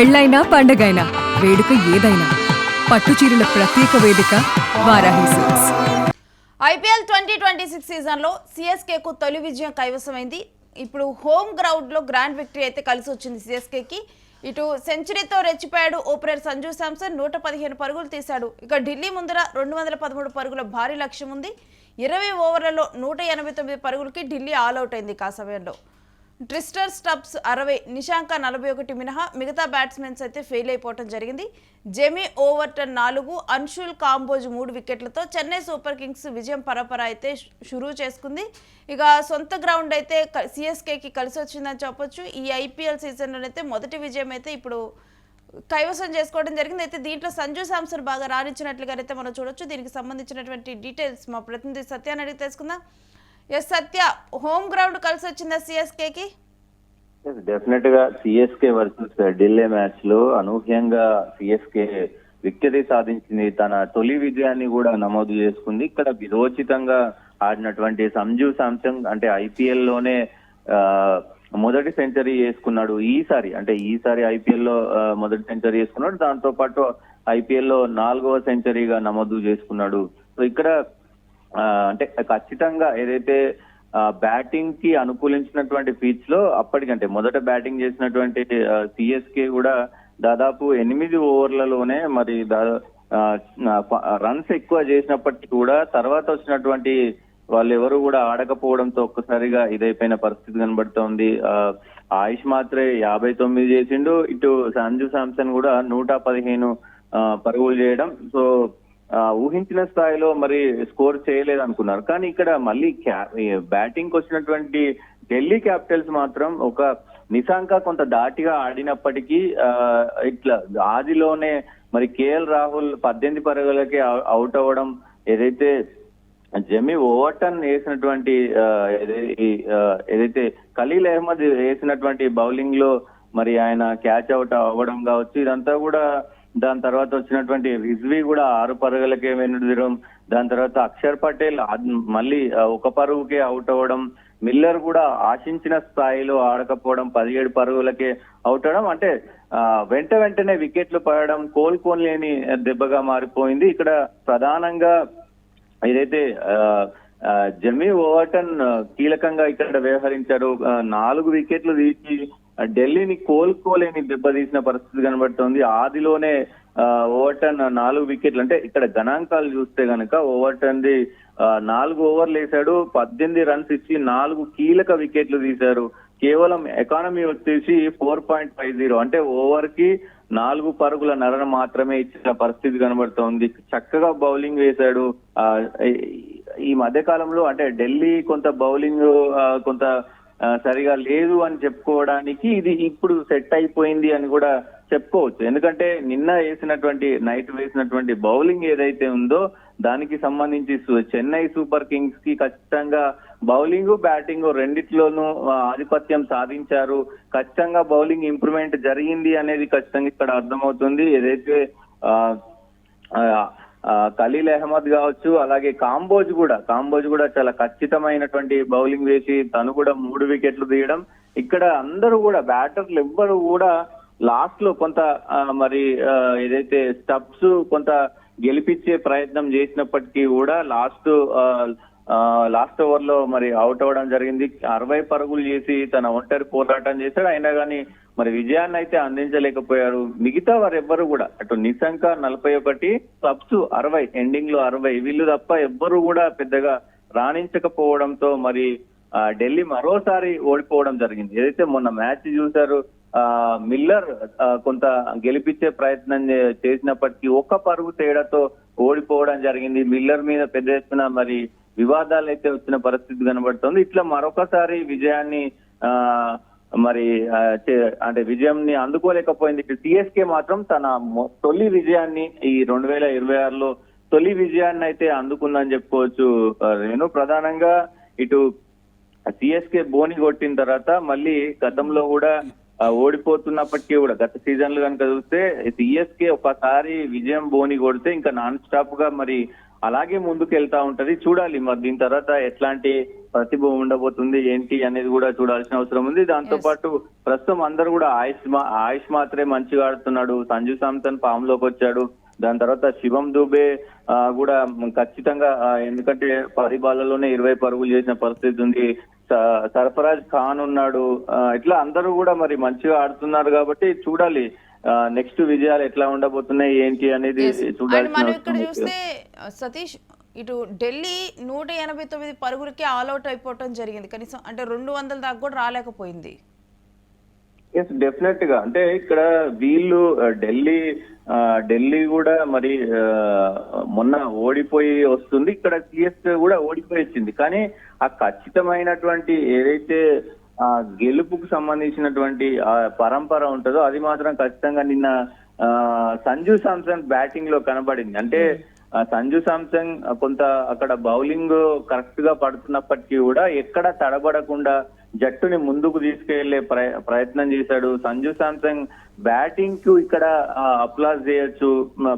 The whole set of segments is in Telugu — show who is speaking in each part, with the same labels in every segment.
Speaker 1: పెళ్ళైనా పండగైనా వేడుక ఏదైనా పట్టుచీరల ప్రత్యేక వేదిక వారాహి సిల్క్స్.
Speaker 2: ఐపీఎల్ 2026 సీజన్లో సిఎస్కేకు తొలి విజయం కైవసమైంది. ఇప్పుడు హోమ్ గ్రౌండ్లో గ్రాండ్ విక్టరీ అయితే కలిసి వచ్చింది సిఎస్కేకి. ఇటు సెంచరీతో రెచ్చిపోయాడు ఓపెనర్ సంజు శాంసన్, 115 పరుగులు తీశాడు. ఇక ఢిల్లీ ముందర 213 పరుగుల భారీ లక్ష్యం ఉంది. 20 ఓవర్లలో 189 పరుగులకి ఢిల్లీ ఆల్అవుట్ అయింది. ఆ సమయంలో ట్రిస్టర్ స్టబ్స్ 60, నిశాంక 41 మినహా మిగతా బ్యాట్స్మెన్స్ అయితే ఫెయిల్ అయిపోవడం జరిగింది. జెమీ ఓవర్టన్ 4, అన్షుల్ కాంబోజ్ 3 వికెట్లతో చెన్నై సూపర్ కింగ్స్ విజయం పరపర అయితే షురూ చేసుకుంది. ఇక సొంత గ్రౌండ్ అయితే సిఎస్కేకి కలిసి వచ్చిందని చెప్పొచ్చు. ఈ ఐపీఎల్ సీజన్లోనైతే మొదటి విజయం అయితే ఇప్పుడు కైవసం చేసుకోవడం జరిగింది. అయితే దీంట్లో సంజు శాంసన్ బాగా రాణించినట్లుగా అయితే మనం చూడొచ్చు. దీనికి సంబంధించినటువంటి డీటెయిల్స్ మా ప్రతినిధి సత్యాన్ని అడిగి తెలుసుకుందాం. ఎస్ సత్య, హోమ్ గ్రౌండ్ కలిసి వచ్చిందా సిఎస్కేకి?
Speaker 3: డెఫినెట్ గా సిఎస్కే వర్సెస్ ఢిల్లీ మ్యాచ్ లో అనూహ్యంగా సిఎస్కే విక్టరీ సాధించింది. తన తొలి విజయాన్ని కూడా నమోదు చేసుకుంది. ఇక్కడ విరోచితంగా ఆడినటువంటి సంజు శాంసన్ అంటే ఐపీఎల్ లోనే మొదటి సెంచరీ చేసుకున్నాడు. ఈసారి ఐపీఎల్ లో మొదటి సెంచరీ చేసుకున్నాడు. దాంతో పాటు ఐపీఎల్ లో 4వ సెంచరీగా నమోదు చేసుకున్నాడు. సో ఇక్కడ అంటే ఖచ్చితంగా ఏదైతే బ్యాటింగ్ కి అనుకూలించినటువంటి పిచ్ లో అప్పటికంటే మొదట బ్యాటింగ్ చేసినటువంటి సిఎస్కే కూడా దాదాపు 8 ఓవర్లలోనే మరి రన్స్ ఎక్కువ చేసినప్పటికీ కూడా తర్వాత వచ్చినటువంటి వాళ్ళు ఎవరు కూడా ఆడకపోవడంతో ఒక్కసారిగా ఇదైపోయిన పరిస్థితి కనబడుతోంది. ఆయుష్ మాత్రే 59 చేసిండు. ఇటు సంజు శాంసన్ కూడా 115 పరుగులు చేయడం. సో ఊహించిన స్థాయిలో మరి స్కోర్ చేయలేదు అనుకున్నారు. కానీ ఇక్కడ మళ్ళీ బ్యాటింగ్ వచ్చినటువంటి ఢిల్లీ క్యాపిటల్స్ మాత్రం ఒక నిశాంక కొంత దాటిగా ఆడినప్పటికీ ఇట్లా ఆదిలోనే మరి కేఎల్ రాహుల్ 18 పరుగులకే అవుట్ అవ్వడం, ఏదైతే జెమీ ఓవర్టన్ వేసినటువంటి ఏదైతే ఖలీల్ అహ్మద్ వేసినటువంటి బౌలింగ్ లో మరి ఆయన క్యాచ్ అవుట్ అవ్వడం కావచ్చు, ఇదంతా కూడా దాని తర్వాత వచ్చినటువంటి రిజ్వీ కూడా 6 పరుగులకే వెనుదిరడం, దాని తర్వాత అక్షర్ పటేల్ మళ్ళీ 1 పరుగుకే అవుట్ అవ్వడం, మిల్లర్ కూడా ఆశించిన స్థాయిలో ఆడకపోవడం, 17 పరుగులకే అవుట్ అవడం, అంటే వెంటనే వికెట్లు పడడం కోలుకోలేని దెబ్బగా మారిపోయింది. ఇక్కడ ప్రధానంగా ఏదైతే జెమీ ఓవర్టన్ కీలకంగా ఇక్కడ వ్యవహరించారు. 4 వికెట్లు తీసి ఢిల్లీని కోలుకోలేని దెబ్బతీసిన పరిస్థితి కనబడుతోంది. ఆదిలోనే ఓవర్టన్ 4 వికెట్లు, అంటే ఇక్కడ గణాంకాలు చూస్తే గనక ఓవర్టన్ 4 ఓవర్లు వేశాడు, 18 రన్స్ ఇచ్చి 4 కీలక వికెట్లు తీశారు. కేవలం ఎకానమీ వచ్చేసి 4.50, అంటే ఓవర్ కి 4 పరుగుల నరన మాత్రమే ఇచ్చిన పరిస్థితి కనబడుతోంది. చక్కగా బౌలింగ్ వేశాడు. ఈ మధ్య కాలంలో అంటే ఢిల్లీ కొంత బౌలింగ్ కొంత సరిగా లేదు అని చెప్పుకోవడానికి ఇది ఇప్పుడు సెట్ అయిపోయింది అని కూడా చెప్పుకోవచ్చు. ఎందుకంటే నిన్న నైట్ వేసినటువంటి బౌలింగ్ ఏదైతే ఉందో దానికి సంబంధించి చెన్నై సూపర్ కింగ్స్ కి ఖచ్చితంగా బౌలింగ్ బ్యాటింగ్ రెండిట్లోనూ ఆధిపత్యం సాధించారు. ఖచ్చితంగా బౌలింగ్ ఇంప్రూవ్మెంట్ జరిగింది అనేది ఖచ్చితంగా ఇక్కడ అర్థమవుతుంది. ఏదైతే ఖలీల్ అహ్మద్ కావచ్చు, అలాగే కాంబోజ్ కూడా చాలా ఖచ్చితమైనటువంటి బౌలింగ్ వేసి తను కూడా 3 వికెట్లు తీయడం. ఇక్కడ అందరూ కూడా బ్యాటర్లు ఎవ్వరు కూడా లాస్ట్ లో కొంత మరి ఏదైతే స్టబ్స్ కొంత గెలిపించే ప్రయత్నం చేసినప్పటికీ కూడా లాస్ట్ ఓవర్ లో మరి అవుట్ అవ్వడం జరిగింది. 60 పరుగులు చేసి తన ఒంటరి పోరాటం చేశాడు. అయినా కానీ మరి విజయాన్ని అయితే అందించలేకపోయారు. మిగతా వారెవ్వరు కూడా అటు నిశాంక 41, స్టబ్స్ 60, ఎండింగ్ లో 60, వీళ్ళు తప్ప ఎవ్వరు కూడా పెద్దగా రాణించకపోవడంతో మరి ఢిల్లీ మరోసారి ఓడిపోవడం జరిగింది. ఏదైతే మొన్న మ్యాచ్ చూశారు, మిల్లర్ కొంత గెలిపించే ప్రయత్నం చేసినప్పటికీ 1 పరుగు తేడాతో ఓడిపోవడం జరిగింది. మిల్లర్ మీద పెద్ద ఎత్తున మరి వివాదాలు అయితే వచ్చిన పరిస్థితి కనబడుతుంది. ఇట్లా మరొకసారి విజయాన్ని అంటే విజయాన్ని అందుకోలేకపోయింది. సిఎస్కే మాత్రం తన తొలి విజయాన్ని ఈ 2026లో తొలి విజయాన్ని అయితే అందుకుందని చెప్పుకోవచ్చు. నేను ప్రధానంగా ఇటు సిఎస్కే బోని కొట్టిన తర్వాత మళ్ళీ గతంలో కూడా ఓడిపోతున్నప్పటికీ కూడా గత సీజన్లు కనుక చూస్తే సిఎస్కే ఒకసారి విజయం బోని కొడితే ఇంకా నాన్ స్టాప్ గా మరి అలాగే ముందుకు వెళ్తా ఉంటది. చూడాలి మరి దీని తర్వాత ఎట్లాంటి ప్రతిభ ఉండబోతుంది ఏంటి అనేది కూడా చూడాల్సిన అవసరం ఉంది. దాంతో పాటు ప్రస్తుతం అందరూ కూడా ఆయుష్ మాత్రమే మంచిగా ఆడుతున్నాడు. సంజు శాంసన్ ఫామ్ లోకి వచ్చాడు. దాని తర్వాత శివం దుబే కూడా ఖచ్చితంగా ఎందుకంటే 10 బాళ్లలోనే 20 పరుగులు చేసిన పరిస్థితి ఉంది. సర్ఫరాజ్ ఖాన్ ఉన్నాడు. ఇట్లా అందరూ కూడా మరి మంచిగా ఆడుతున్నారు కాబట్టి చూడాలి నెక్స్ట్ విజయాలు ఎట్లా ఉండబోతున్నాయి ఏంటి అనేది
Speaker 2: మనం ఇక్కడ చూస్తే సతీష్ ఇటు ఢిల్లీ 189 పరుగులకి ఆల్అౌట్ అయిపోవటం జరిగింది. కనీసం అంటే 200 దాకా కూడా రాలేకపోయింది.
Speaker 3: ఎస్ డెఫినెట్ గా అంటే ఇక్కడ వీళ్ళు ఢిల్లీ కూడా మరి మొన్న ఓడిపోయి వస్తుంది. ఇక్కడ సిఎస్కే కూడా ఓడిపోయి వచ్చింది. కానీ ఆ ఖచ్చితమైనటువంటి ఏదైతే గెలుపుకు సంబంధించినటువంటి పరంపర ఉంటుందో అది మాత్రం ఖచ్చితంగా నిన్న సంజు శాంసన్ బ్యాటింగ్ లో కనబడింది. అంటే సంజు శాంసన్ కొంత అక్కడ బౌలింగ్ కరెక్ట్ గా పడుతున్నప్పటికీ కూడా ఎక్కడ తడబడకుండా జట్టుని ముందుకు తీసుకెళ్లే ప్రయత్నం చేశాడు. సంజు శాంసన్ బ్యాటింగ్ కు ఇక్కడ అప్లాజ్ చేయొచ్చు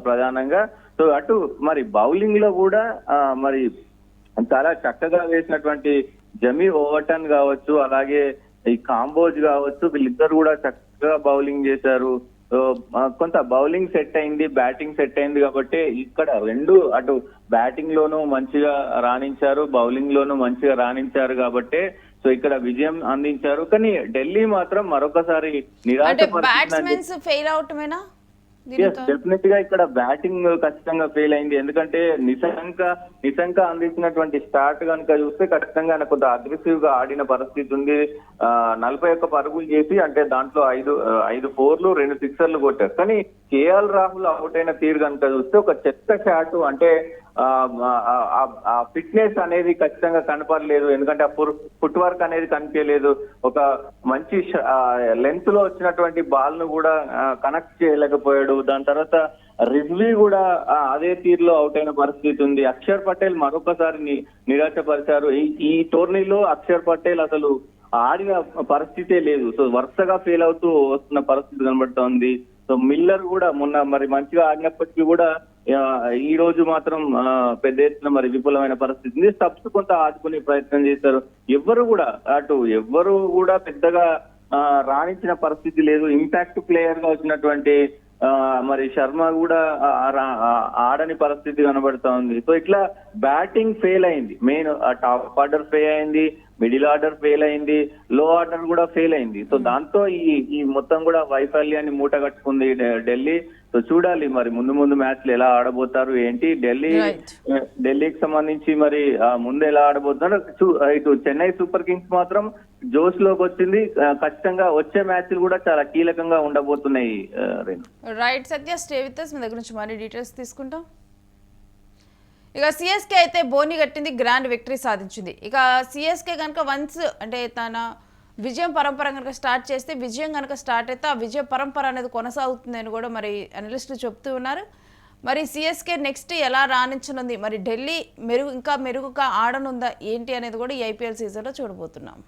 Speaker 3: ప్రధానంగా. సో అటు మరి బౌలింగ్ లో కూడా మరి చాలా చక్కగా వేసినటువంటి జమీ ఓవర్టన్ కావచ్చు, అలాగే ఈ కాంబోజ్ కావచ్చు, వీళ్ళిద్దరు కూడా చక్కగా బౌలింగ్ చేశారు. కొంత బౌలింగ్ సెట్ అయింది, బ్యాటింగ్ సెట్ అయింది కాబట్టి ఇక్కడ రెండు అటు బ్యాటింగ్ లోనూ మంచిగా రాణించారు, బౌలింగ్ లోనూ మంచిగా రాణించారు కాబట్టి సో ఇక్కడ విజయం అందించారు. కానీ ఢిల్లీ మాత్రం మరొకసారి డెఫినెట్ గా ఇక్కడ బ్యాటింగ్ ఖచ్చితంగా ఫెయిల్ అయింది. ఎందుకంటే నిశంక అందించినటువంటి స్టార్ట్ కనుక చూస్తే ఖచ్చితంగా కొంత అగ్రెసివ్ గా ఆడిన పరిస్థితి ఉంది. 41 పరుగులు చేసి అంటే దాంట్లో 5 4లు 2 6లు కొట్టారు. కానీ కేఎల్ రాహుల్ అవుట్ అయిన తీరు కనుక చూస్తే ఒక చెత్త షాట్, అంటే ఆ ఫిట్నెస్ అనేది ఖచ్చితంగా కనపడలేదు. ఎందుకంటే ఆ ఫుట్ వర్క్ అనేది కనిపించలేదు. ఒక మంచి లెంత్ లో వచ్చినటువంటి బాల్ ను కూడా కనెక్ట్ చేయలేకపోయాడు. దాని తర్వాత రిజ్వీ కూడా అదే తీరులో అవుట్ అయిన పరిస్థితి ఉంది. అక్షర్ పటేల్ మరొకసారి నిరాశపరిచారు. ఈ టోర్నీలో అక్షర్ పటేల్ అసలు ఆడిన పరిస్థితే లేదు. సో వరుసగా ఫెయిల్ అవుతూ వస్తున్న పరిస్థితి కనబడుతోంది. సో మిల్లర్ కూడా మొన్న మరి మంచిగా ఆడినప్పటికీ కూడా ఈ రోజు మాత్రం పెద్ద ఎత్తున మరి విపులమైన పరిస్థితి ఉంది. స్టబ్స్ కొంత ఆదుకునే ప్రయత్నం చేశారు. ఎవ్వరు కూడా పెద్దగా రాణించిన పరిస్థితి లేదు. ఇంపాక్ట్ ప్లేయర్ గా వచ్చినటువంటి మరి శర్మ కూడా ఆడని పరిస్థితి కనబడతా ఉంది. సో ఇట్లా బ్యాటింగ్ ఫెయిల్ అయింది. మెయిన్ టాప్ ఆర్డర్ ఫెయిల్ అయింది, మిడిల్ ఆర్డర్ ఫెయిల్ అయింది, లో ఆర్డర్ కూడా ఫెయిల్ అయింది. సో దాంతో ఈ మొత్తం కూడా వైఫల్యాన్ని మూట కట్టుకుంది ఢిల్లీ. సో చూడాలి మరి ముందు మ్యాచ్లు ఎలా ఆడబోతారు ఏంటి. ఢిల్లీకి సంబంధించి మరి ముందు ఎలా ఆడబోతున్నారు. ఇటు చెన్నై సూపర్ కింగ్స్ మాత్రం జోష్ లోకి వచ్చింది. ఖచ్చితంగా వచ్చే మ్యాచ్లు కూడా చాలా కీలకంగా ఉండబోతున్నాయి.
Speaker 2: Right Satya, stay with us. మీ దగ్గర నుంచి మరీ డీటెయిల్స్ తీసుకుంటాం. ఇక సిఎస్కే అయితే బోని కట్టింది, గ్రాండ్ విక్టరీ సాధించింది. ఇక సిఎస్కే కనుక వన్స్ అంటే తన విజయం పరంపర కనుక స్టార్ట్ చేస్తే, విజయం కనుక స్టార్ట్ అయితే ఆ విజయ పరంపర అనేది కొనసాగుతుంది అని కూడా మరి అనలిస్టులు చెప్తూ ఉన్నారు. మరి సిఎస్కే నెక్స్ట్ ఎలా రాణించనుంది, మరి ఢిల్లీ ఇంకా మెరుగుగా ఆడనుందా ఏంటి అనేది కూడా ఈ ఐపీఎల్ సీజన్లో చూడబోతున్నాం.